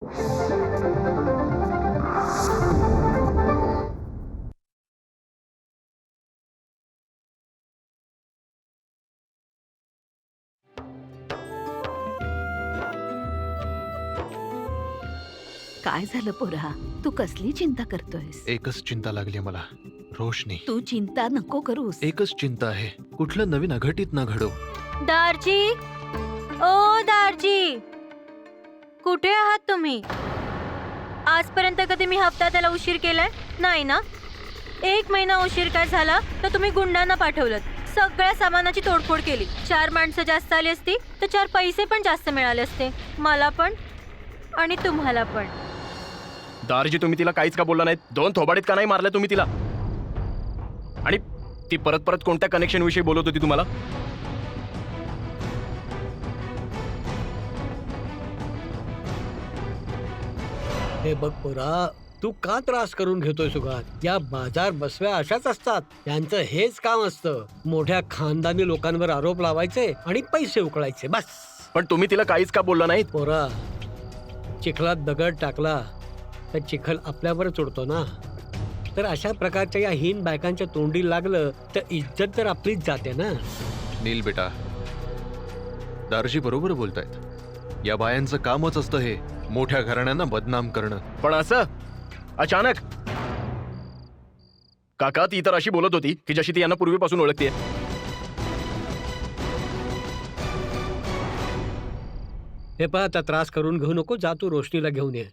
काय झालं पोरा, तू कसली चिंता करतोयस? एकच चिंता लागली मला, रोशनी. तू चिंता नको करूस. एकच चिंता आहे, कुठलं नवीन अघटित न घडो. दारजी, ओ दारजी, कुठे आहात तुम्ही? आजपर्यंत कधी मी हप्ता त्याला उशीर केलाय नाही ना? 1 महिना उशीर काय झाला तर तुम्ही गुंडांना पाठवलं, सगळ्या सामानाची तोडफोड केली. 4 माणसं जास्त आली असती तर 4 पैसे पण जास्त मिळाले असते, मला पण आणि तुम्हाला पण. दारजी, तुम्ही तिला काहीच का बोलला नाहीत? 2 थोबाडीत का नाही मारल्या तुम्ही तिला? आणि ती परत परत कोणत्या कनेक्शन विषयी बोलत होती तुम्हाला? हे बघ पोरा, तू का त्रास करून घेतोय सुगात? या बाजार बसव्या अशाच असतात, त्यांचं हेच काम असतं. मोठ्या खानदानी लोकांवर आरोप लावायचे आणि पैसे उकळायचे, बस. पण तुम्ही तिला काहीच का बोलला नाहीत? पोरा, चिखलात दगड टाकला तर चिखल आपल्यावरच उडतो ना. तर अशा प्रकारच्या या हीन बायकांच्या तोंडी लागलं तर इज्जत तर आपलीच जाते ना. नील बेटा, दारजी बरोबर बोलतायत. या बायांचं कामच असतं हे, मोठ्या घराण्यांना बदनाम करणं. पण असं अचानक? काका, ती तर अशी बोलत होती की जशी ती यांना पूर्वीपासून ओळखते. हे पहा, आता त्रास करून घेऊ नको, जा तू रोशनीला घेऊन ये.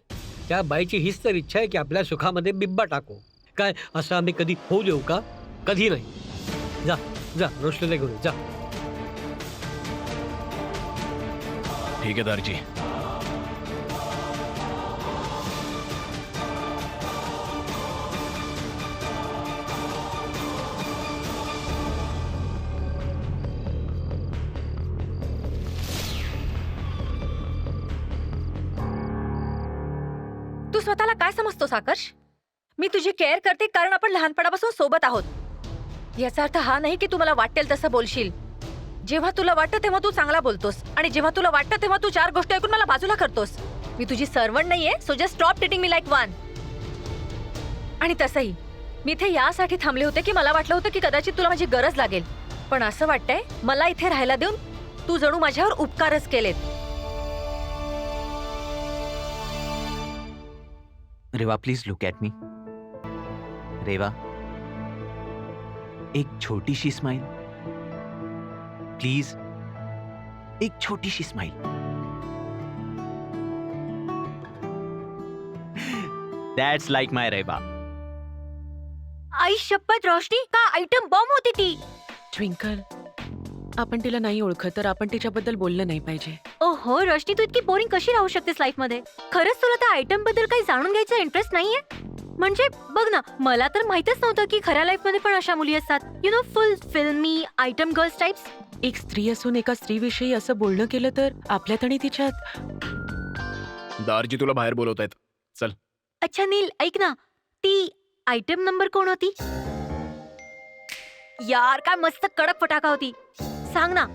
त्या बाईची हीच तर इच्छा आहे की आपल्या सुखामध्ये बिब्बा टाकू. काय असं आम्ही कधी होऊ देऊ का? कधी नाही. जा जा, रोशनीला घेऊन ये, जा. ठीक आहे दारजी. तू स्वतःला काय समजतोस आकर्ष? मी तुझी केअर करते कारण आपण लहानपणापासून सोबत आहोत. याचा अर्थ हा नाही की तू मला वाटेल तसं बोलशील. जेव्हा तुला वाटतं तेव्हा तू चांगला बोलतोस आणि जेव्हा तुला वाटतं तेव्हा तू 4 गोष्टी ऐकून मला बाजूला करतोस. मी तुझी सर्वंट नाहीये, सो जस्ट स्टॉप ट्रीटिंग मी लाईक वन. आणि तसंही मी इथे यासाठी थांबले होते की मला वाटलं होतं की कदाचित तुला माझी गरज लागेल. पण असं वाटतंय मला इथे राहायला देऊन तू जणू माझ्यावर उपकारच केलेत. Reva, please look at me. Reva, एक छोटीशी स्माइल प्लीज. एक छोटीशी smile. That's like my Reva. आई शपथ रोशनी, का आयटम बॉम्ब होती ती. ट्विंकल, आपण तिला नाही ओळखत तर आपण तिच्याबद्दल बोललं नाही पाहिजे. ओहो रोशनी, तू इतकी बोरिंग कशी राहू शकतेस लाईफ मध्ये? खरंच तुला त्या आयटम बद्दल काही जाणून घ्यायचा इंटरेस्ट नाहीये? म्हणजे बघ ना, मला तर माहितच नव्हतं की खऱ्या लाईफ मध्ये पण अशा मुली असतात. यु नो, फुल फिल्मी आयटम गर्ल्स टाइप्स. एक स्त्री असून एका स्त्रीविषयी असं बोलणं केलं तर आपल्यात आणि तिच्यात. दारजी तुला बाहेर बोलवत आहेत, चल. अच्छा नील, ऐक ना, ती आयटम नंबर कोण होती? यार काय मस्त कडक फटाका होती. सांग ना,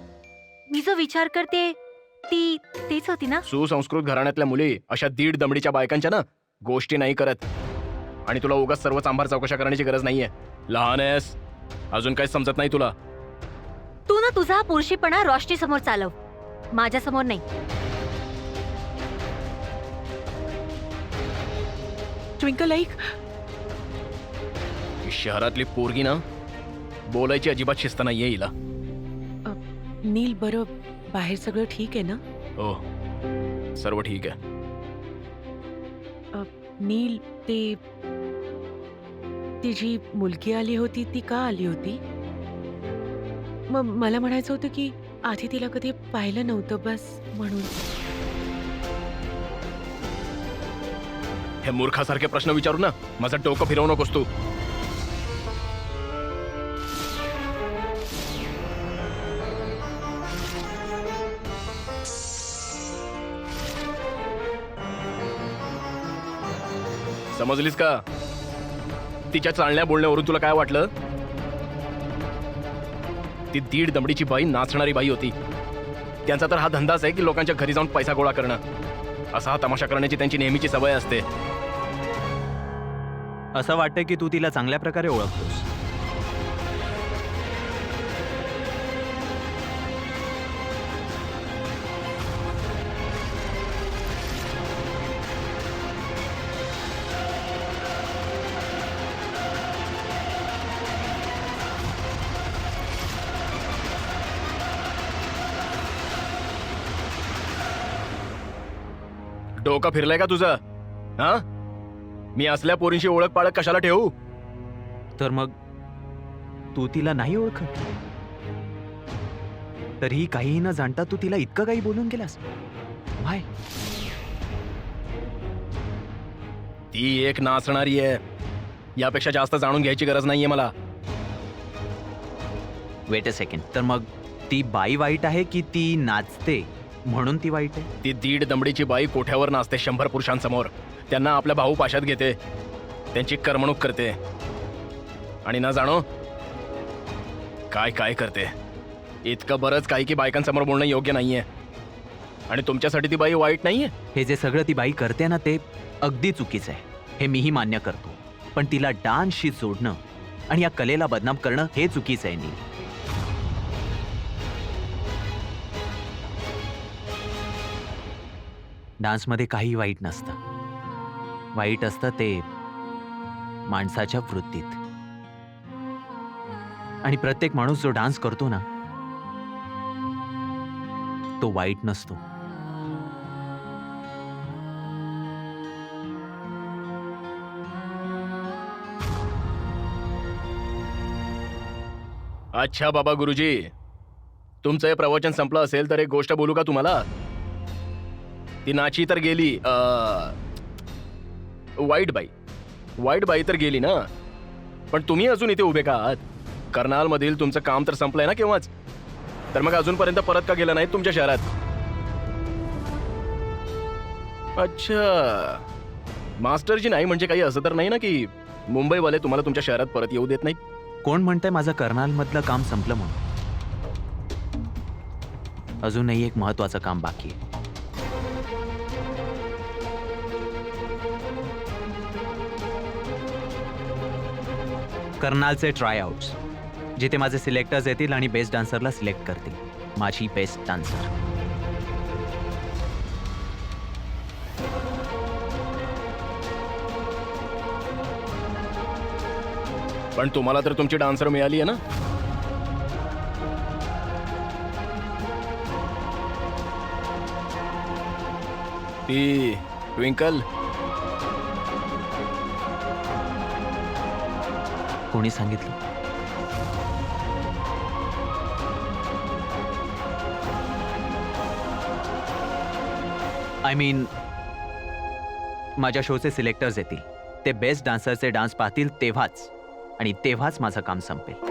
मी जो विचार करते ती तेच होती ना? सुसंस्कृत घराण्यातल्या मुली अशा 1.5 दमडीच्या बायकांच्या ना गोष्टी नाही करत. आणि तुला उगाच सर्व सांभार चौकशा करण्याची गरज नाहीये. लहान आहेस, अजून काही समजत नाही तुला. तू ना तुझा पुरुषीपणा रोशनी समोर चालव, माझ्या समोर नाही. ट्विंकल, ऐक. ही शहरातली पोरगी ना, बोलायची अजिबात शिस्त नाहीये हिला. नील, बरं बाहेर सगळं ठीक आहे ना? हो, सर्व ठीक आहे. नील, ती जी मुलगी आली होती ती का आली होती? मला म्हणायचं होतं की आधी तिला कधी पाहिलं नव्हतं, बस म्हणून. हे मूर्खासारखे प्रश्न विचारू ना, माझं डोकं फिरवू नकोस तू. समजलीस का? तिच्या चालण्या बोलण्यावरून तुला काय वाटलं? ती 1.5 दमडीची बाई नाचणारी बाई होती. त्यांचा तर हा धंदाच आहे की लोकांच्या घरी जाऊन पैसा गोळा करणं. असा हा तमाशा करण्याची त्यांची नेहमीची सवय असते. असं वाटतं की तू तिला चांगल्या प्रकारे ओळखतोस. डोकं फिरलंय का तुझं? हा, मी असल्या पोरींशी ओळख पाळख कशाला ठेवू? तर मग तू तिला नाही ओळखत, तरीही काहीही न जाणता तू तिला इतकं काही बोलून गेलास. भाय, ती एक नाचणारी आहे. यापेक्षा जास्त जाणून घ्यायची गरज नाहीये मला. Weight a second. तर मग ती बाई वाईट आहे की ती नाचते म्हणून ती वाईट आहे? ती 1.5 दमडीची बाई कोठ्यावर नाचते 100 पुरुषांसमोर. त्यांना आपल्या भाऊ पाशात घेते, त्यांची करमणूक करते आणि न जाणो काय काय करते. इतकं बरंच काही की बायकांसमोर बोलणं योग्य नाहीये. आणि तुमच्यासाठी ती बाई वाईट नाहीये. हे जे सगळं ती बाई करते ना, ते अगदी चुकीचं आहे, हे मीही मान्य करतो. पण तिला डान्सशी जोडणं आणि या कलेला बदनाम करणं हे चुकीचं आहे. नील, डान्समध्ये काही वाईट नसतं. वाईट असतं ते माणसाच्या वृत्तीत. आणि प्रत्येक माणूस जो डान्स करतो ना, तो वाईट नसतो. अच्छा बाबा गुरुजी, तुमचं हे प्रवचन संपलं असेल तर एक गोष्ट बोलू का तुम्हाला? ती नाची तर गेली, वाईट बाई तर गेली ना, पण तुम्ही अजून इथे उभे का आहात? कर्नाल मधील तुमचं काम तर संपलंय ना केव्हाच. तर मग अजूनपर्यंत परत का गेला नाही तुमच्या शहरात? अच्छा, मास्टरजी नाही म्हणजे काही असं तर नाही ना की मुंबईवाले तुम्हाला तुमच्या शहरात परत येऊ देत नाहीत? कोण म्हणतंय माझं कर्नालमधलं काम संपलं म्हणून? अजूनही एक महत्वाचं काम बाकी आहे. कर्नालचे ट्रायआउट्स, जिथे माझे सिलेक्टर्स येतील आणि बेस्ट डान्सरला सिलेक्ट करतील. माझी बेस्ट डान्सर. पण तुम्हाला तर तुमची डान्सर मिळाली आहे ना? ती ट्विंकल. कोणी सांगितलं? आय मीन, माझ्या शोचे सिलेक्टर्स येतील, ते बेस्ट डान्सरचे डान्स पाहतील तेव्हाच, आणि तेव्हाच माझं काम संपेल.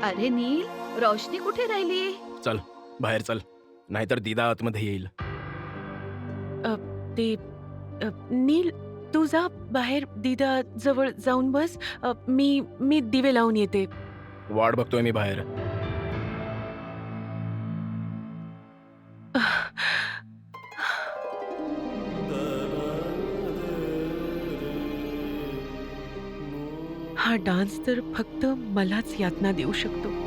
अरे नील, रोशनी कुठे राहिली? चल बाहेर चल, नाहीतर दीदा आतमध्ये येईल. ते नील, तू जा बाहेर दीदा जवळ जाऊन बस. मी दिवे लावून येते. वाट बघतोय मी बाहेर. हा डान्स तर फक्त मलाच यातना देऊ शकतो.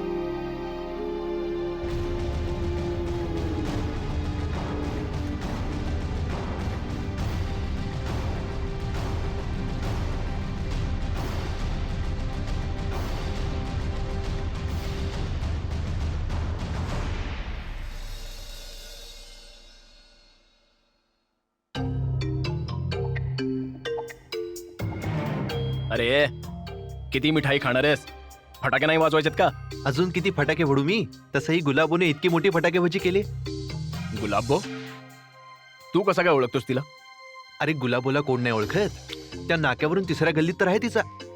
अरे किती मिठाई खाणार आहेस? फटाके नाही वाजवायचेत का? अजून किती फटाके फोडू मी? तसंही गुलाबोने इतकी मोठी फटाके भजी केली. गुलाबो, तू कसा काय ओळखतोस तिला? अरे गुलाबोला कोण नाही ओळखत? त्या नाक्यावरून 3ऱ्या गल्लीत तर आहे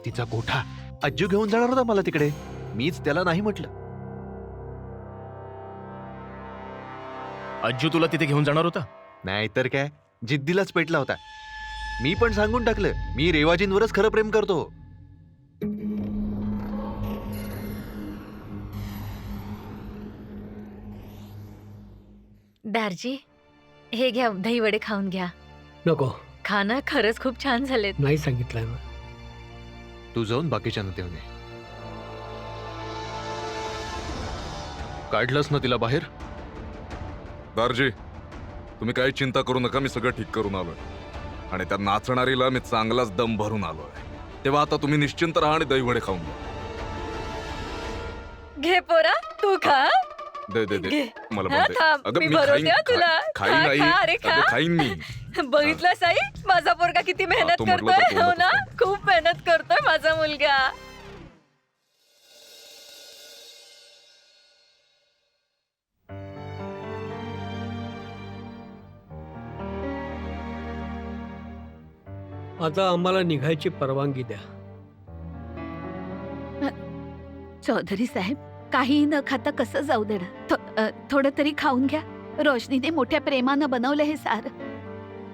तिचा कोठा. अज्जू घेऊन जाणार होता मला तिकडे, मीच त्याला नाही म्हटलं. अज्जू तुला तिथे घेऊन जाणार होता? नाहीतर काय, जिद्दीलाच पेटला होता. मी पण सांगून टाकलं, मी रेवाजींवरच खरं प्रेम करतो. दारजी, हे घ्या दही वडे खाऊन घ्या. नको, खाना खरंच खूप छान झालेत. नाही सांगितलंय ना. तू जाऊन बाकीच्यांना देऊन ये. काढलंस ना तिला बाहेर? दारजी, तुम्ही काही चिंता करू नका, मी सगळं ठीक करून आलोय. आणि त्या नाचणारीला मी चांगलाच दम भरून आलोय. तेव्हा आता तुम्ही निश्चिंत राहा आणि दहीवडे खाऊन घ्या. घे पोरा, तू खा. दे दे दे घे. मला हा, पण दे. थांब, अगं, मी मी भरवते खाईन, हा तुला. खाईन खा, नाही. खा, अरे खा. अगं, खाईन मी. बघितलंस आई, माझा पोरगा किती मेहनत तो म्हटलं करतोय. तर हो तोंडातच ना, घाल. खूप मेहनत करतोय माझा मुलगा. आता आम्हाला निघायची परवानगी द्या. चौधरी साहेब, काही न खाता कसं जाऊ देणं? थोडं तरी खाऊन घ्या. रोशनीने मोठ्या प्रेमानं बनवलं हे सार.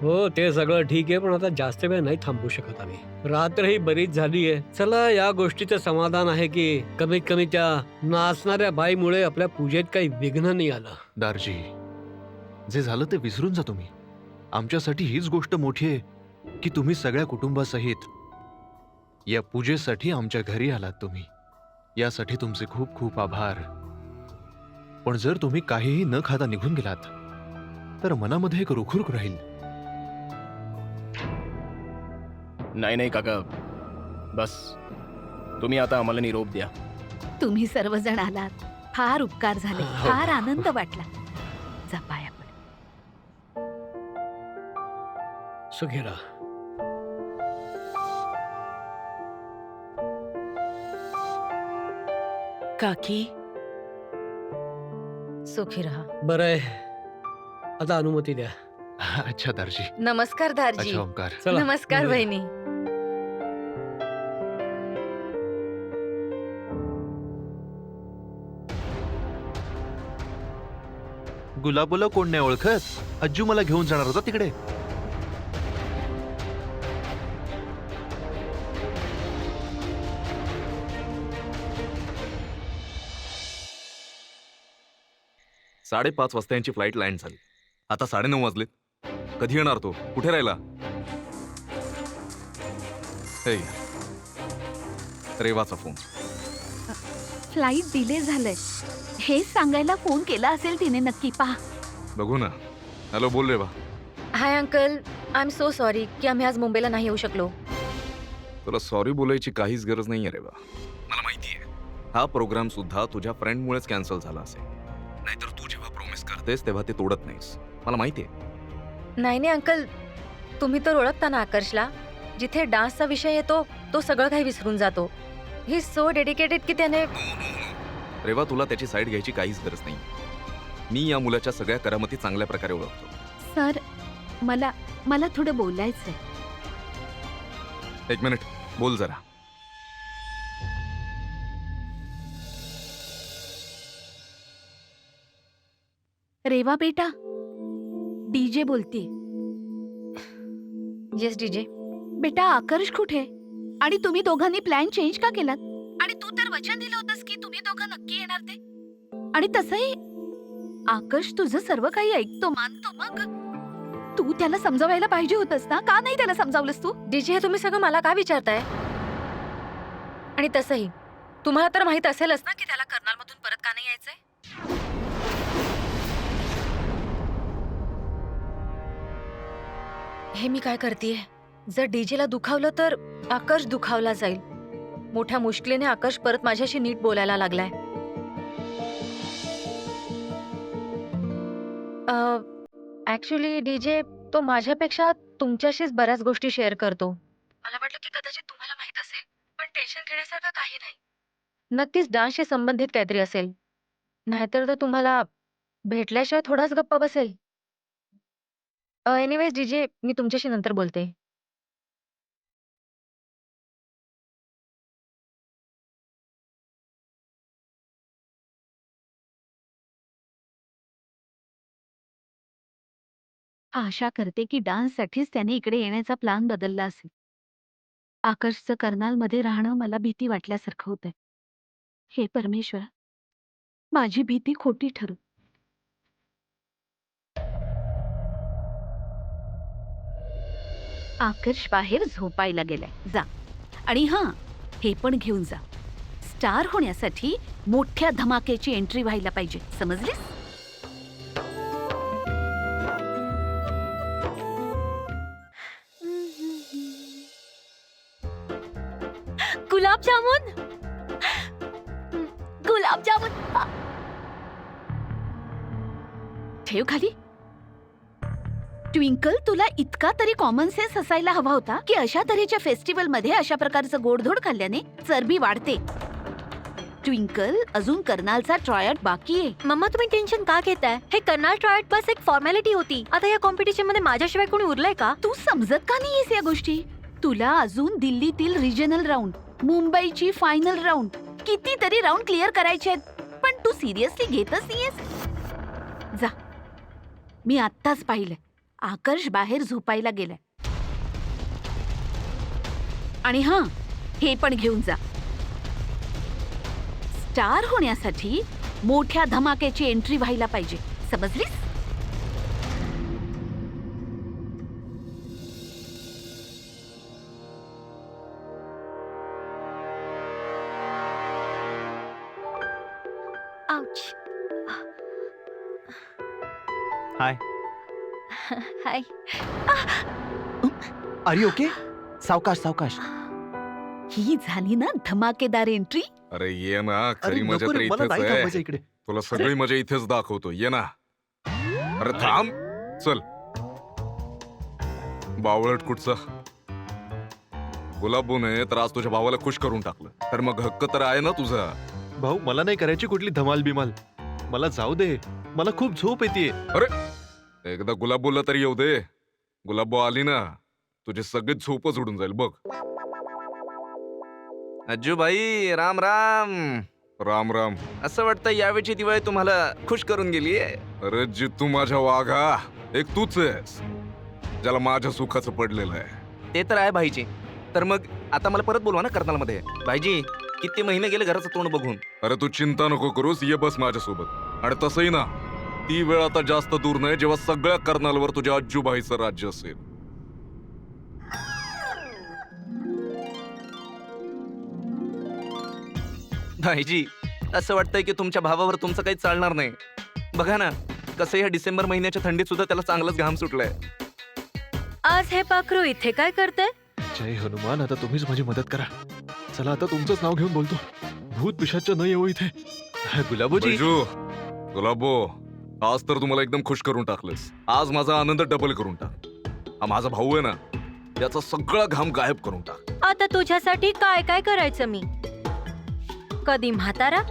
हो, ते सगळं ठीक आहे, पण आता जास्त वेळ नाही थांबू शकत आम्ही. रात्रही बरीच झाली आहे. चला, या गोष्टीचं समाधान आहे की कमीत कमी त्या नाचणाऱ्या बाईमुळे आपल्या पूजेत काही विघ्न नाही आलं. दारजी, जे झालं ते विसरून जा तुम्ही. आमच्यासाठी हीच गोष्ट मोठी आहे की तुम्ही सगळ्या कुटुंबासहित या पूजेसाठी आमच्या घरी आलात. तुम्ही यासाठी तुमचे खूप खूप आभार. पण जर तुम्ही काहीही न खाता निघून गेलात तर मनामध्ये एक रुखरुख राहील. नाही नाही काका, बस तुम्ही आता आम्हाला निरोप द्या. तुम्ही सर्वजण आलात, फार उपकार झाले, हो. फार आनंद वाटला. जा पाया पड. सुखी राहा. काकी, सुखी राहा. बरं आहे, आता अनुमती द्या. अच्छा दारजी. नमस्कार दारजी. अच्छा ओंकार. चला, नमस्कार निघूया. बहिणी. गुलाबोला कोण नाही ओळखत? अज्जू मला घेऊन जाणार होता तिकडे. साडेपाच वाजता यांची फ्लाईट लँड झाली. आता 9:30 वाजलेत. कधी येणार तो? कुठे राहिला? हे घ्या. रेवाचा फोन. फ्लाईट डिले झालंय हे सांगायला फोन केला असेल तिने नक्की. पहा. बघू ना. हॅलो, बोल Reva. Hi uncle, I am so sorry की आम्ही आज मुंबईला नाही येऊ शकलो. तुला सॉरी बोलायची काहीच गरज नाहीये रेवा. मला माहितीये हा प्रोग्राम सुद्धा तुझ्या फ्रेंडमुळेच कॅन्सल झाला असेल. नाहीतर तू जेव्हा प्रॉमिस करतेस तेव्हा ते तोडत नाहीस. मला माहितीये. नाही नाही अंकल, तुम्ही तर ओळखता ना आकर्षला. जिथे डान्सचा विषय येतो तो सगळं काही विसरून जातो. ही सो डेडिकेटेड की त्याने. रेवा, तुला त्याची साईड घ्यायची काहीच गरज नाही. मी या मुलाच्या सगळ्या करामती चांगल्या प्रकारे ओळखतो. सर, मला थोडं बोलायचंय. एक मिनिट, बोल जरा. रेवा बेटा, डीजे बोलते. Yes DJ. बेटा, आकर्ष कुठे? आणि तुम्ही दोघांनी प्लॅन चेंज का केलात? आणि तू तर वचन दिलं होतंस की तुम्ही दोघं नक्की येणार ते. आणि तसंही आकर्ष तुझं सर्व काही ऐकतो, मानतो. मग तू त्याला समजावायला पाहिजे होतंस ना? का नाही त्याला समजावलंस तू? डीजे, हे तुम्ही सगळं मला का विचारताय? आणि तसंही तुम्हाला तर माहित असेलच ना की त्याला कर्नालमधून परत का नाही यायचंय. हे मी काय करतेय? जर डीजेला दुखावलं तर आकर्ष दुखावला जाईल. मोठ्या मुश्किलीने आकर्ष परत माझ्याशी नीट बोलायला लागलाय. ऍक्च्युली डीजे, तो माझ्यापेक्षा तुमच्याशीच बऱ्याच गोष्टी शेअर करतो. मला वाटलं की कदाचित तुम्हाला माहित असेल, पण टेन्शन घेण्यासारखं काही नाही. नक्कीच डान्सशी संबंधित काहीतरी असेल, नाहीतर तर तुम्हाला भेटल्याशिवाय थोडाच गप्पा बसेल. एनिवेज डीजे, मी तुमच्याशी नंतर बोलते. आशा करते की डान्ससाठीच त्याने इकडे येण्याचा प्लान बदलला असेल. आकाशचं कर्नालमध्ये राहणं मला भीती वाटल्यासारखं होतंय. हे परमेश्वर, माझी भीती खोटी ठरू. आकर्ष बाहेर झोपायला गेलाय. जा आणि हां, हे पण घेऊन जा. स्टार होण्यासाठी मोठ्या धमाक्याची एंट्री व्हायला पाहिजे, समजलीस? गुलाबजामुन गुलाबजामुन ठेव खाली. ट्विंकल, तुला इतका तरी कॉमन सेन्स असायला हवा होता की अशा तऱ्हेच्या फेस्टिवल मध्ये अशा प्रकारचं गोडधोड खाल्ल्याने चरबी वाढते. ट्विंकल, अजून कर्नालचा ट्रायआउट बाकी आहे. मम्मा, तुम्ही टेन्शन का घेताय? हे कर्नाल ट्रायआउट बस एक फॉर्मॅलिटी होती. आता या कॉम्पिटिशन मध्ये माझ्याशिवाय कोणी उरलंय का? तू समजत का नाहीयेस या गोष्टी? तुला अजून दिल्लीतील रिजनल राऊंड, मुंबईची फायनल राऊंड, कितीतरी राऊंड क्लिअर करायचे आहेत, पण तू सिरियसली घेतच नाहीयेस. जा, मी आत्ताच पाहिलंय, आकर्ष बाहेर झोपायला गेलाय. आणि हां, हे पण घेऊन जा. स्टार होण्यासाठी मोठ्या धमाक्याची एंट्री व्हायला पाहिजे, समजलीस? Ouch. Hi. Hi. Are you okay? सावकाश सावकाश. ही झाली ना धमाकेदार एंट्री. अरे ये ना, अरे खरी मजा नको तर रे, मला इथेच नाही आहे. थांबायचं इकडे. तुला सगळी मजा इथेच दाखवतो, ये ना. अरे थांब, चल. बावळट कुठचा गुलाबूने तर आज तुझ्या भावाला खुश करून टाकलं, तर मग हक्क तर आहे ना तुझा. भाऊ, मला नाही करायची कुठली धमाल बिमाल. मला जाऊ दे, मला खूप झोप येते. एकदा गुलाबूला तरी येऊ दे. गुलाबू आली ना, तुझी सगळी झोपच उडून जाईल बघ. अज्जू भाई, राम राम. राम राम. असं वाटतं यावेळची दिवाळी तुम्हाला खुश करून गेली. अरे जितू माझ्या वाघा, एक तूच आहेस ज्याला माझ्या सुखाचं पडलेलं आहे. ते तर आहे भाईजी. तर मग आता मला परत बोलवा ना कर्नालमध्ये. भाईजी, किती महिने गेले घराचं तोंड बघून. अरे तू चिंता नको करूस, ये बस माझ्यासोबत. आणि तसंही ना, ती वेळ आता जास्त दूर नाही जेव्हा सगळ्या कर्नालवर तुझ्या अज्जूबाईचं राज्य असेल. भाईजी, असं वाटतंय की तुमच्या भावावर तुमचं काही चालणार नाही. बघा ना, कसं ह्या डिसेंबर महिन्याच्या थंडीत सुद्धा त्याला चांगलाच घाम सुटलाय. आज हे पाखरू इथे काय करते? जय हनुमान, आता तुम्हीच माझी मदत करा. चला, आता तुमचंच नाव घेऊन बोलतो. भूत पिशाच न येऊ इथे. गुलाबोजी. बैजू, गुलाबो, आज तर तुम्हाला एकदम खुश करून टाकलंस. आज माझा आनंद डबल करून टाक. हा माझा भाऊ आहे ना, त्याचा सगळा घाम गायब करून टाक. आता तुझ्यासाठी काय काय करायचं मी? कधी म्हातारा,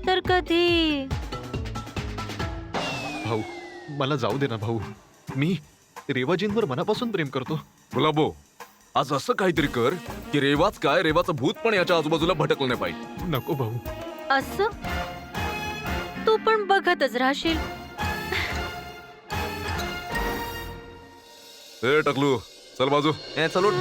तर कधी भाऊ, मला जाऊ दे ना भाऊ. मी रेवाजींवर मनापासून प्रेम करतो. गुलाबो, आज असं काहीतरी कर की रेवाच काय, रेवाचं भूत पण याच्या आजूबाजूला भटकलं नाही पाहिजे. नको भाऊ. असं तू पण बघतच राहशील. ए टकलू, चल बाजू. चलो.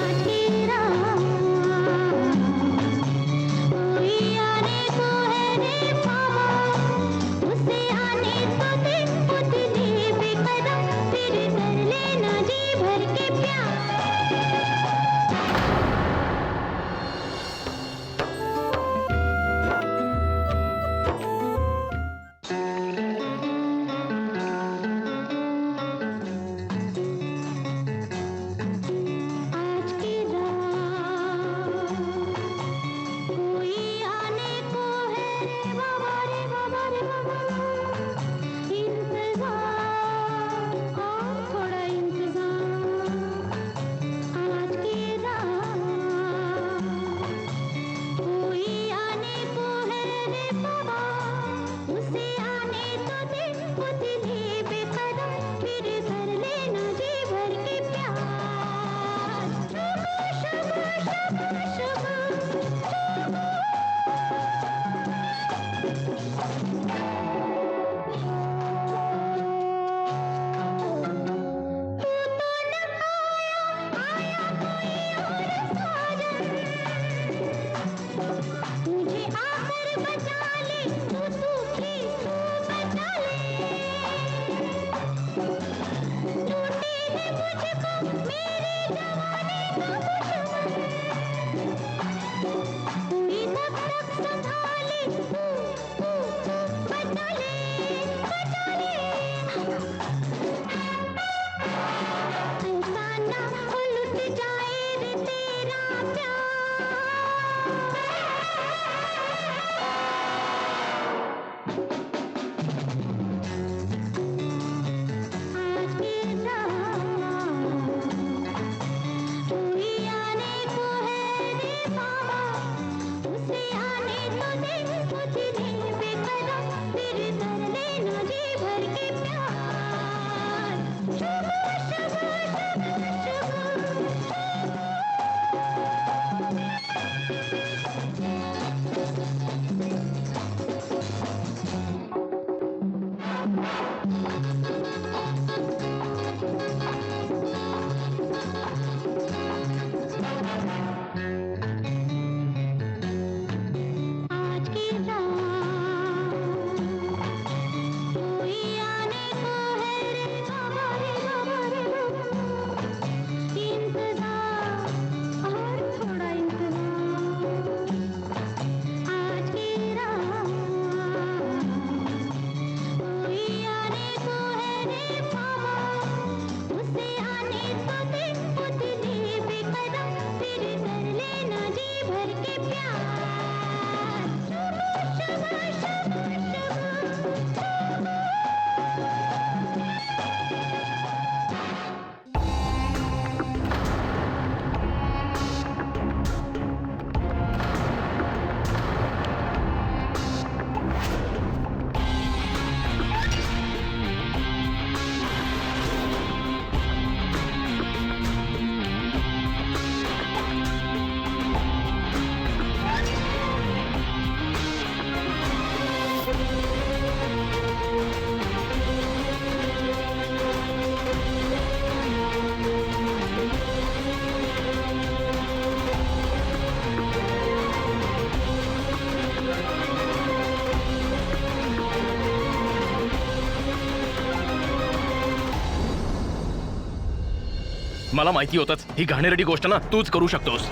मला माहिती होतच ही घाणेरडी गोष्ट ना तूच करू शकतोस.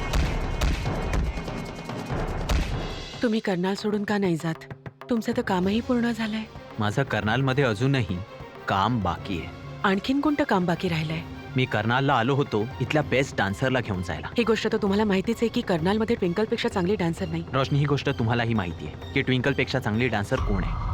तुम्ही कर्नाल सोडून का नाही जात? तुमचं तर कामही पूर्ण झालंय. माझं कर्नालमध्ये अजूनही काम बाकी आहे. आणखीन कोणतं काम बाकी राहिलंय? मी कर्नालला आलो होतो इथल्या बेस्ट डान्सरला घेऊन जायला. ही गोष्ट तर तुम्हाला माहितीच आहे की कर्नालमध्ये ट्विंकलपेक्षा चांगली डान्सर नाही. रोशनी, ही गोष्ट तुम्हालाही माहिती आहे की ट्विंकलपेक्षा चांगली डान्सर कोण आहे.